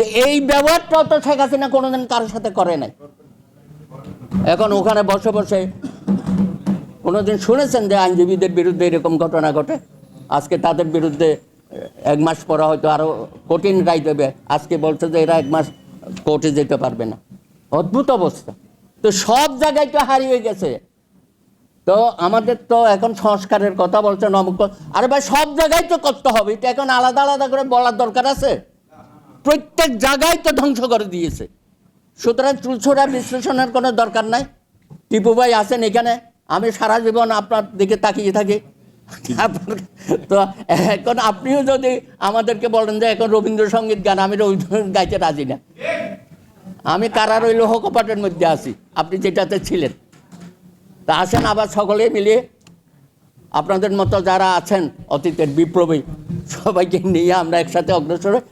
তো এই ব্যবহারটাও তো শেখ হাসিনা কোনোদিন কারোর সাথে করে নাই। এখন ওখানে বসে বসে কোনোদিন শুনেছেন যে আইনজীবীদের বিরুদ্ধে এরকম ঘটনা ঘটে? আজকে তাদের বিরুদ্ধে 1 মাস পরে হয়তো আরও কঠিন রায় দেবে, আজকে বলছে যে এরা 1 মাস কোর্টে যেতে পারবে না। অদ্ভুত অবস্থা। তো সব জায়গায় তো হারিয়ে গেছে। তো আমাদের তো এখন সংস্কারের কথা বলছেন, অমুক। আরে ভাই, সব জায়গায় তো করতে হবে, এটা এখন আলাদা আলাদা করে বলার দরকার আছে? প্রত্যেক জায়গায় তো ধ্বংস করে দিয়েছে। সুতরাং চুলছোড়া বিশ্লেষণের কোনো দরকার নাই। টিপু ভাই আছেন এখানে, আমি সারা জীবন আপনার দিকে তাকিয়ে থাকি। তো এখন আপনিও যদি আমাদেরকে বলেন যে এখন রবীন্দ্রসঙ্গীত গান, আমি রবীন্দ্রসঙ্গীত গাইতে রাজি না। আমি কারার ওই লোহকপাটের মধ্যে আছি, আপনি যেটাতে ছিলেন। তা আসেন আবার সকলে মিলিয়ে আপনাদের মতো যারা আছেন অতীতের বিপ্লবী, সবাইকে নিয়ে আমরা একসাথে অগ্রসর হই।